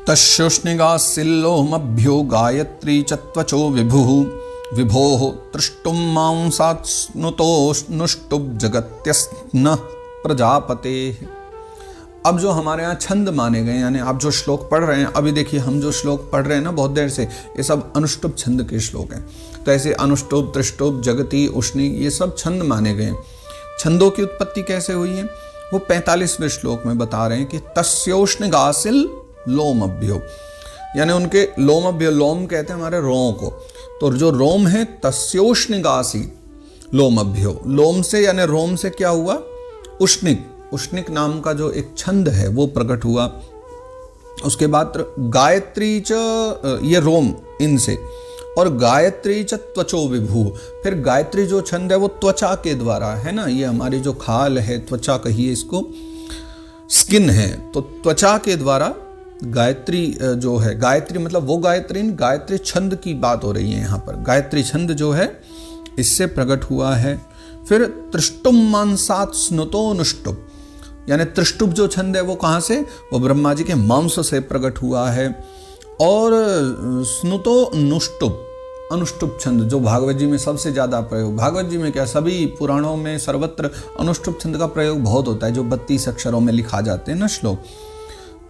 तस्योष्णिगासिल्लोमभ्यो गायत्री च त्वचो विभुः विभोः तृष्टुं मांसात्स्नुतोऽनुष्टुप् जगत्यस्नः प्रजापते। अब जो हमारे यहाँ छंद माने गए, यानी आप जो श्लोक पढ़ रहे हैं, अभी देखिए हम जो श्लोक पढ़ रहे हैं ना बहुत देर से, ये सब अनुष्टुप छंद के श्लोक हैं। तो ऐसे अनुष्टुप, त्रिष्टुप, जगती, उष्णी, ये सब छंद माने गए। छंदों की उत्पत्ति कैसे हुई है वो 45वें श्लोक में बता रहे हैं कि तस्योष्ण गासिल लोमभ्यो, यानी उनके लोमभ्यो, लोम कहते हैं हमारे रोम को, तो जो रोम है तस्योष्ण गासी लोमभ्यो, लोम से यानी रोम से क्या हुआ, उष्णिक, उष्णिक नाम का जो एक छंद है वो प्रकट हुआ। उसके बाद गायत्री च, ये रोम इनसे, और गायत्री च त्वचो विभू, फिर गायत्री जो छंद है वो त्वचा के द्वारा है ना, ये हमारी जो खाल है, त्वचा कहिए इसको, स्किन है, तो त्वचा के द्वारा गायत्री जो है, गायत्री मतलब वो गायत्री, गायत्री छंद की बात हो रही है यहाँ पर, गायत्री छंद जो है इससे प्रकट हुआ है। फिर त्रिष्टुम मांसात् स्नुतोऽनुष्टुप्, यानी त्रिष्टुप जो छंद है वो कहाँ से, वो ब्रह्मा जी के मांस से प्रकट हुआ है। और स्नुतोऽनुष्टुप्, अनुष्टुप छंद जो भागवत जी में सबसे ज़्यादा प्रयोग, भागवत जी में क्या सभी पुराणों में सर्वत्र अनुष्टुप छंद का प्रयोग बहुत होता है, जो 32 अक्षरों में लिखा जाते हैं ना श्लोक।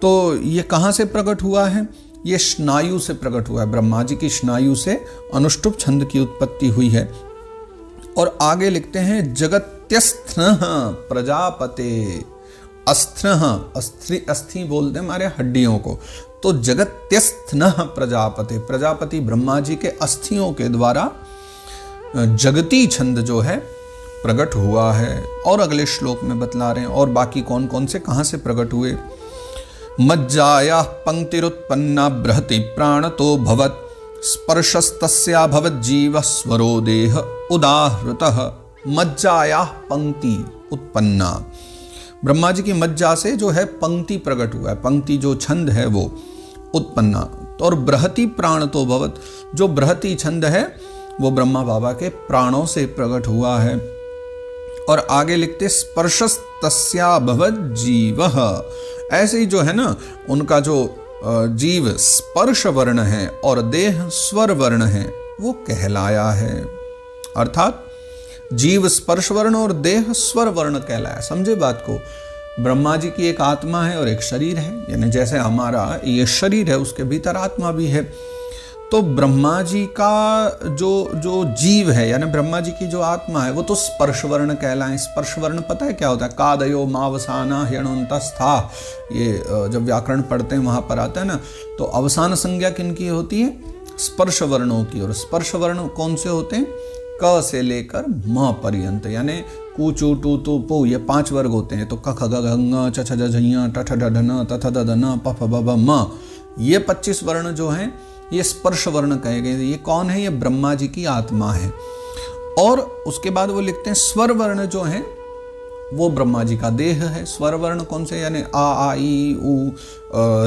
तो ये कहाँ से प्रकट हुआ है, ये स्नायु से प्रकट हुआ है, ब्रह्मा जी की स्नायु से अनुष्टुप छंद की उत्पत्ति हुई है। और आगे लिखते हैं जगत्यस्थ्नः प्रजापते, अस्थिनः, अस्थि बोलते हैं हमारे हड्डियों को, तो जगत्यस्थ्नः प्रजापते, प्रजापति ब्रह्मा जी के अस्थियों के द्वारा जगती छंद जो है प्रकट हुआ है। और अगले श्लोक में बतला रहे हैं और बाकी कौन कौन से कहाँ से प्रकट हुए। मज्जायाः पंक्तिरुत्पन्ना बृहति प्राणतो भवत् स्पर्शस्तस्या भवत् जीवः स्वरो देह उदाहृतः। मज्जायाः पंक्ति उत्पन्ना, ब्रह्मा जी की मज्जा से जो है पंक्ति प्रकट हुआ है, पंक्ति जो छंद है वो उत्पन्ना। और बृहति प्राण तो भवत, जो बृहति छंद है वो ब्रह्मा बाबा के प्राणों से प्रकट हुआ है। और आगे लिखते स्पर्शस्तस्या भवत जीवः, ऐसे ही जो है ना उनका जो जीव स्पर्श वर्ण है और देह स्वर वर्ण है वो कहलाया है, अर्थात जीव स्पर्श वर्ण और देह स्वर वर्ण कहलाया। समझे बात को, ब्रह्मा जी की एक आत्मा है और एक शरीर है, यानी जैसे हमारा ये शरीर है उसके भीतर आत्मा भी है। तो ब्रह्मा जी का जो जीव है यानी ब्रह्मा जी की जो आत्मा है वो तो स्पर्श वर्ण कहलाए। स्पर्श वर्ण पता है क्या होता है, कादयो मावसाना ह्यणुन्तस्था, ये जब व्याकरण पढ़ते हैं वहां पर आता है ना, तो अवसान संज्ञा किनकी होती है, स्पर्श वर्णों की। और स्पर्श वर्ण कौन से होते हैं, क से लेकर म पर्यंत, यानी कु चू टू तू पू, ये 5 वर्ग होते हैं। तो क ख ग घ ङ छ छ ज झ ञ ट ठ ड ढ न त थ द द न प फ ब भ म, ये 25 वर्ण जो हैं ये स्पर्श वर्ण कहे गए। ये कौन है, ये ब्रह्मा जी की आत्मा है। और उसके बाद वो लिखते हैं स्वर वर्ण जो हैं वो ब्रह्मा जी का देह है। स्वर वर्ण कौन से, यानी आ ई उ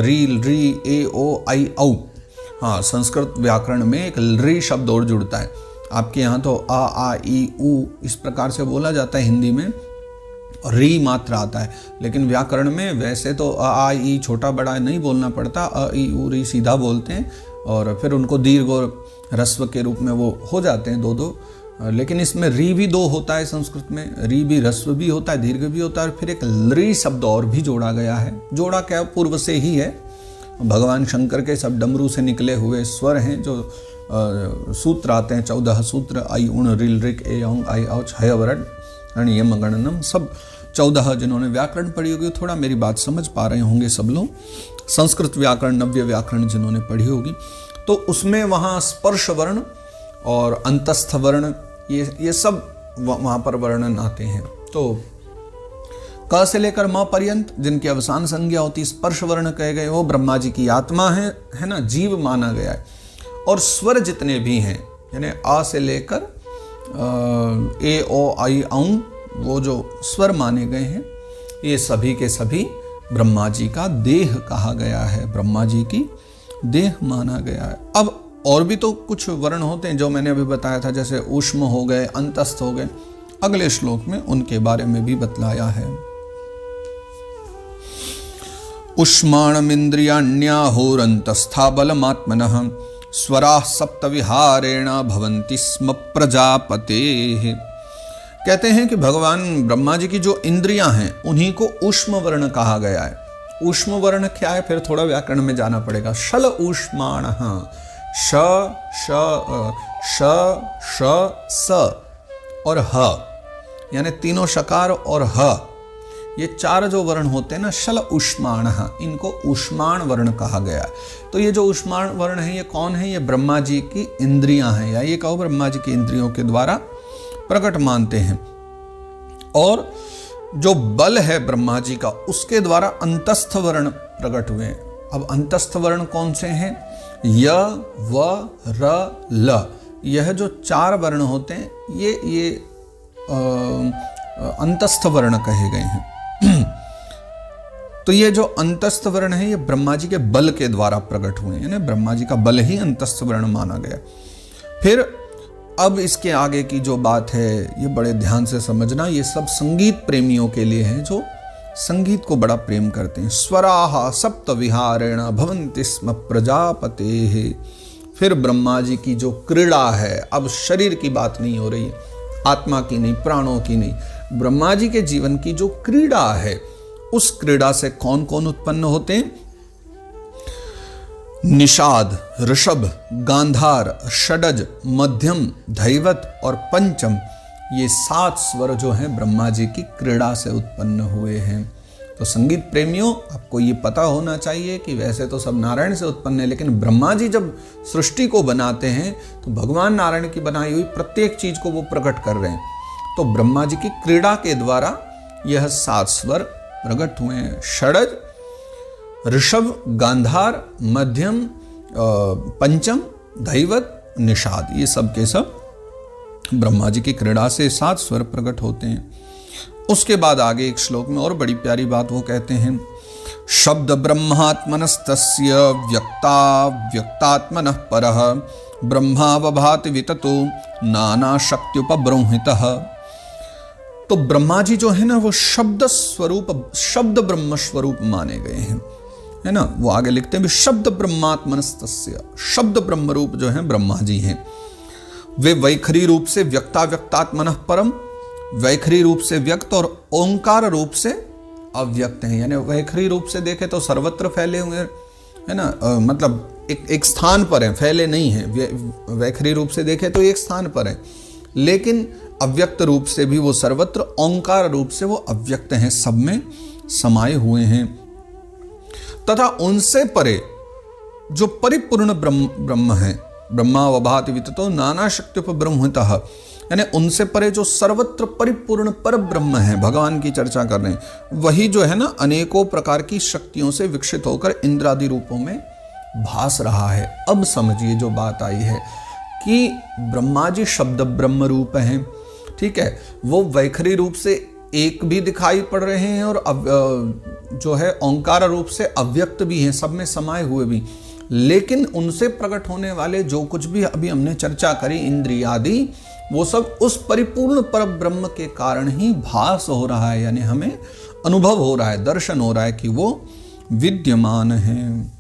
री री ए ओ आई औ। हाँ, संस्कृत व्याकरण में एक री शब्द और जुड़ता है। आपके यहाँ तो आ ई उ इस प्रकार से बोला जाता है हिंदी में, री मात्र आता है, लेकिन व्याकरण में वैसे तो आ ई छोटा बड़ा नहीं बोलना पड़ता, अ ई उ री सीधा बोलते हैं और फिर उनको दीर्घ और ह्रस्व के रूप में वो हो जाते हैं 2-2। लेकिन इसमें री भी 2 होता है, संस्कृत में री भी ह्रस्व भी होता है, दीर्घ भी होता है, और फिर एक री शब्द और भी जोड़ा गया है। जोड़ा क्या, पूर्व से ही है, भगवान शंकर के सब डमरू से निकले हुए स्वर हैं, जो सूत्र आते हैं 14 सूत्र, आई उण रिल रिक ए औ आई औ छय वरड यम गणनम, सब 14। जिन्होंने व्याकरण पढ़ी होगी थोड़ा मेरी बात समझ पा रहे होंगे सब लोग, संस्कृत व्याकरण नव्य व्याकरण जिन्होंने पढ़ी होगी, तो उसमें वहाँ स्पर्श वर्ण और अंतस्थ वर्ण ये सब वहाँ पर वर्णन आते हैं। तो क से लेकर म पर्यंत जिनकी अवसान संज्ञा होती स्पर्श वर्ण कहे गए, वो ब्रह्मा जी की आत्मा है ना, जीव माना गया है। और स्वर जितने भी हैं यानी आ से लेकर ए ओ आई औ, वो जो स्वर माने गए हैं ये सभी के सभी ब्रह्मा जी का देह कहा गया है, ब्रह्मा जी की देह माना गया है। अब और भी तो कुछ वर्ण होते हैं जो मैंने अभी बताया था, जैसे ऊष्म हो गए, अंतस्थ हो गए, अगले श्लोक में उनके बारे में भी बतलाया है। उष्माणमिन्द्रियाण्याहुरन्तस्था बलमात्मनः स्वराः सप्तविहारेण भवन्ति स्म प्रजापतेः। कहते हैं कि भगवान ब्रह्मा जी की जो इंद्रियां हैं उन्हीं को ऊष्म वर्ण कहा गया है। ऊष्म वर्ण क्या है, फिर थोड़ा व्याकरण में जाना पड़ेगा। शल ऊष्माण, श श श श स और ह, यानी तीनों शकार और ह, ये चार जो वर्ण होते हैं ना, शल ऊष्माण, इनको ऊष्माण वर्ण कहा गया है। तो ये जो ऊष्माण वर्ण है ये कौन है? ये ब्रह्मा जी की इंद्रियां हैं, या ये कहो ब्रह्मा जी की इंद्रियों के द्वारा प्रकट मानते हैं। और जो बल है ब्रह्मा जी का, उसके द्वारा अंतस्थ वर्ण प्रकट हुए हैं। अब अंतस्थ वर्ण कौन से हैं? य व र ल, यह जो चार वर्ण होते हैं ये अंतस्थ वर्ण कहे गए हैं। तो ये जो अंतस्थ वर्ण है ये ब्रह्मा जी के बल के द्वारा प्रकट हुए हैं, यानी ब्रह्मा जी का बल ही अंतस्थ वर्ण माना गया। फिर अब इसके आगे की जो बात है ये बड़े ध्यान से समझना, ये सब संगीत प्रेमियों के लिए है जो संगीत को बड़ा प्रेम करते हैं। स्वराः सप्त विहारेण भवन्ति स्म प्रजापतेः। फिर ब्रह्मा जी की जो क्रीड़ा है, अब शरीर की बात नहीं हो रही, आत्मा की नहीं, प्राणों की नहीं, ब्रह्मा जी के जीवन की जो क्रीड़ा है, उस क्रीड़ा से कौन कौन उत्पन्न होते हैं? निषाद, ऋषभ, गांधार, षडज, मध्यम, धैवत और पंचम, ये 7 स्वर जो हैं ब्रह्मा जी की क्रीड़ा से उत्पन्न हुए हैं। तो संगीत प्रेमियों, आपको ये पता होना चाहिए कि वैसे तो सब नारायण से उत्पन्न है, लेकिन ब्रह्मा जी जब सृष्टि को बनाते हैं तो भगवान नारायण की बनाई हुई प्रत्येक चीज को वो प्रकट कर रहे हैं। तो ब्रह्मा जी की क्रीड़ा के द्वारा यह 7 स्वर प्रकट हुए हैं। षडज, ऋषभ, गांधार, मध्यम, पंचम, धैवत, निषाद, ये सब के सब ब्रह्मा जी की क्रीड़ा से 7 स्वर प्रकट होते हैं। उसके बाद आगे एक श्लोक में और बड़ी प्यारी बात वो कहते हैं, शब्द ब्रह्मात्मनस्तस्य व्यक्ता व्यक्तात्मनः परः ब्रह्मावभाति विततो नाना शक्त्युपब्रंहितः। तो ब्रह्मा जी जो है ना वो शब्द स्वरूप, शब्द ब्रह्म स्वरूप माने गए हैं, है ना। वो आगे लिखते हैं शब्द ब्रह्मात्मनस्तस्य, शब्द ब्रह्म रूप जो है ब्रह्मा जी हैं। वे वैखरी रूप से व्यक्ता व्यक्तात्मनः परम, वैखरी रूप से व्यक्त और ओंकार रूप से अव्यक्त हैं। यानी वैखरी रूप से देखे तो सर्वत्र फैले हुए, है ना, मतलब एक स्थान पर है, फैले नहीं है। वैखरी रूप से देखे तो एक स्थान पर है, लेकिन अव्यक्त रूप से भी वो सर्वत्र, ओंकार रूप से वो अव्यक्त हैं, सब में समाये हुए हैं। तथा उनसे परे जो परिपूर्ण ब्रह्म है, ब्रह्मावभाति विततो नाना शक्त्युपब्रंहितः, यानी उनसे परे जो सर्वत्र परिपूर्ण पर ब्रह्म है, भगवान की चर्चा कर रहे हैं, वही जो है ना अनेकों प्रकार की शक्तियों से विकसित होकर इंद्रादि रूपों में भास रहा है। अब समझिए जो बात आई है कि ब्रह्मा जी शब्द ब्रह्म रूप हैं, ठीक है, वो वैखरी रूप से एक भी दिखाई पड़ रहे हैं और जो है ओंकार रूप से अव्यक्त भी हैं, सब में समाये हुए भी। लेकिन उनसे प्रकट होने वाले जो कुछ भी अभी हमने चर्चा करी, इंद्रियादि, वो सब उस परिपूर्ण पर ब्रह्म के कारण ही भास हो रहा है, यानी हमें अनुभव हो रहा है, दर्शन हो रहा है कि वो विद्यमान है।